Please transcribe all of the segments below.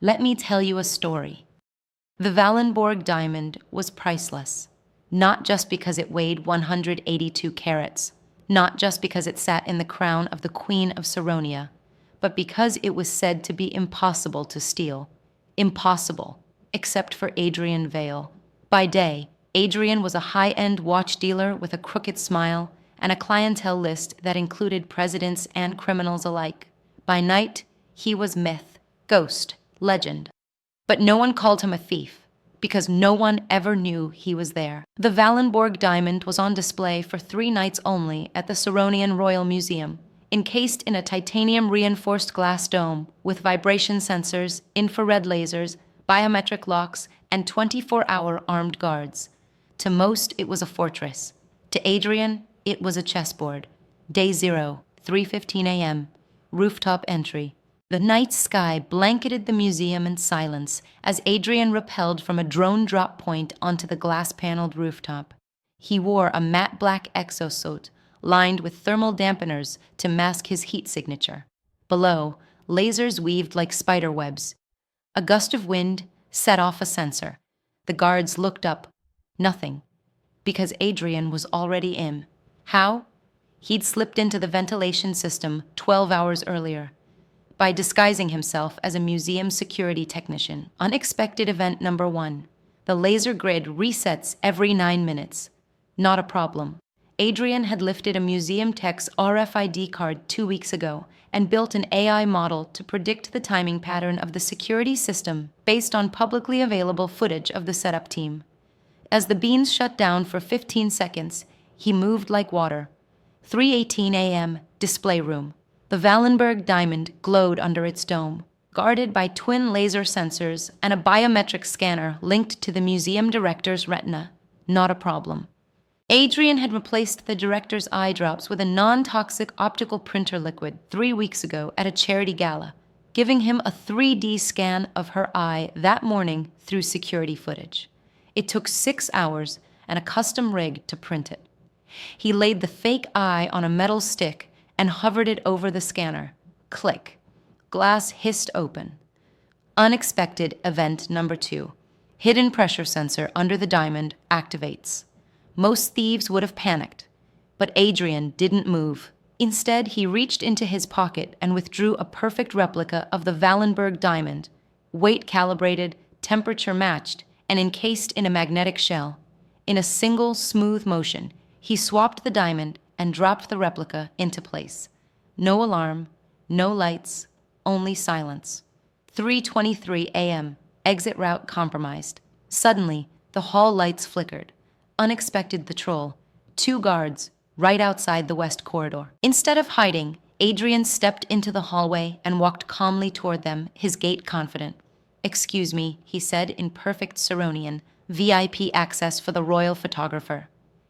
Let me tell you a story. The Valenbourg diamond was priceless, not just because it weighed 182 carats, not just because it sat in the crown of the Queen of Saronia, but because it was said to be impossible to steal. Impossible, except for Adrian Vale. By day, Adrian was a high-end watch dealer with a crooked smile and a clientele list that included presidents and criminals alike. By night, he was myth, ghost, legend. But no one called him a thief, because no one ever knew he was there. The Valenbourg diamond was on display for 3 nights only at the Saronian Royal Museum, encased in a titanium-reinforced glass dome with vibration sensors, infrared lasers, biometric locks, and 24-hour armed guards. To most, it was a fortress. To Adrian, it was a chessboard. Day 0, 3:15 a.m., rooftop entry. The night sky blanketed the museum in silence as Adrian rappelled from a drone drop point onto the glass-paneled rooftop. He wore a matte black exosuit lined with thermal dampeners to mask his heat signature. Below, lasers weaved like spider webs. A gust of wind set off a sensor. The guards looked up. Nothing. Because Adrian was already in. How? He'd slipped into the ventilation system 12 hours earlier. By disguising himself as a museum security technician. Unexpected event number 1. The laser grid resets every 9 minutes. Not a problem. Adrian had lifted a museum tech's RFID card 2 weeks ago and built an AI model to predict the timing pattern of the security system based on publicly available footage of the setup team. As the beams shut down for 15 seconds, he moved like water. 3:18 a.m., display room. The Valenbourg diamond glowed under its dome, guarded by twin laser sensors and a biometric scanner linked to the museum director's retina. Not a problem. Adrian had replaced the director's eye drops with a non-toxic optical printer liquid 3 weeks ago at a charity gala, giving him a 3D scan of her eye that morning through security footage. It took 6 hours and a custom rig to print it. He laid the fake eye on a metal stick and hovered it over the scanner. Click. Glass hissed open. Unexpected event number 2. Hidden pressure sensor under the diamond activates. Most thieves would have panicked, but Adrian didn't move. Instead, he reached into his pocket and withdrew a perfect replica of the Valenbourg diamond, weight calibrated, temperature matched, and encased in a magnetic shell. In a single, smooth motion, he swapped the diamond and dropped the replica into place. No alarm, no lights, only silence. 3:23 a.m., exit route compromised. Suddenly, the hall lights flickered. Unexpected patrol. 2 guards, right outside the west corridor. Instead of hiding, Adrian stepped into the hallway and walked calmly toward them, his gait confident. "Excuse me," he said in perfect Saronian, "VIP access for the royal photographer."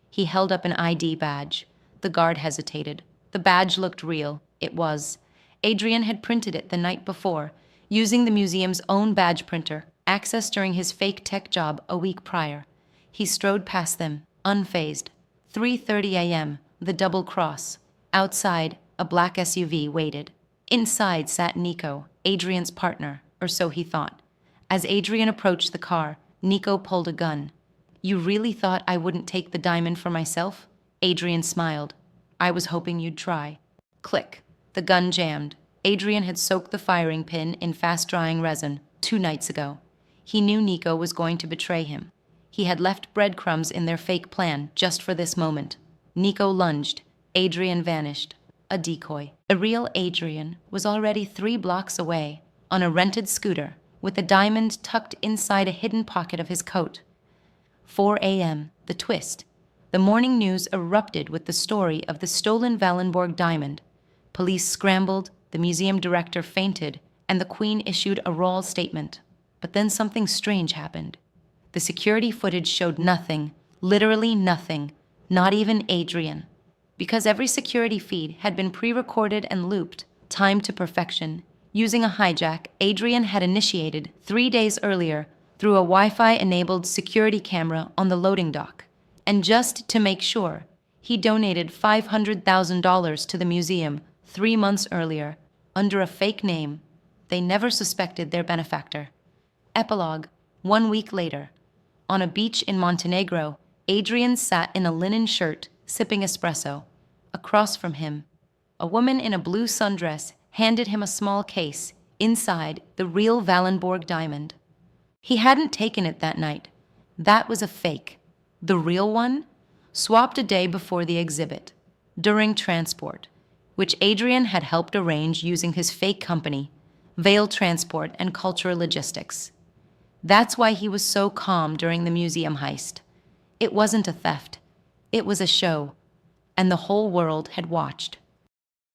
He held up an ID badge. The guard hesitated. The badge looked real. It was. Adrian had printed it the night before, using the museum's own badge printer, accessed during his fake tech job a week prior. He strode past them, unfazed. 3:30 a.m., the double cross. Outside, a black SUV waited. Inside sat Nico, Adrian's partner, or so he thought. As Adrian approached the car, Nico pulled a gun. "You really thought I wouldn't take the diamond for myself?" Adrian smiled. "I was hoping you'd try." Click. The gun jammed. Adrian had soaked the firing pin in fast-drying resin 2 nights ago. He knew Nico was going to betray him. He had left breadcrumbs in their fake plan just for this moment. Nico lunged. Adrian vanished. A decoy. The real Adrian was already 3 blocks away, on a rented scooter, with the diamond tucked inside a hidden pocket of his coat. 4 a.m., the twist. The morning news erupted with the story of the stolen Valenbourg diamond. Police scrambled, the museum director fainted, and the Queen issued a royal statement. But then something strange happened. The security footage showed nothing, literally nothing, not even Adrian. Because every security feed had been pre-recorded and looped, timed to perfection, using a hijack Adrian had initiated 3 days earlier through a Wi-Fi-enabled security camera on the loading dock. And just to make sure, he donated $500,000 to the museum 3 months earlier, under a fake name. They never suspected their benefactor. Epilogue. 1 week later. On a beach in Montenegro, Adrian sat in a linen shirt, sipping espresso. Across from him, a woman in a blue sundress handed him a small case, inside the real Valenbourg diamond. He hadn't taken it that night. That was a fake. The real one? Swapped a day before the exhibit, during transport, which Adrian had helped arrange using his fake company, Veil Transport and Cultural Logistics. That's why he was so calm during the museum heist. It wasn't a theft. It was a show, and the whole world had watched.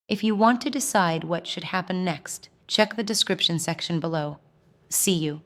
If you want to decide what should happen next, check the description section below. See you.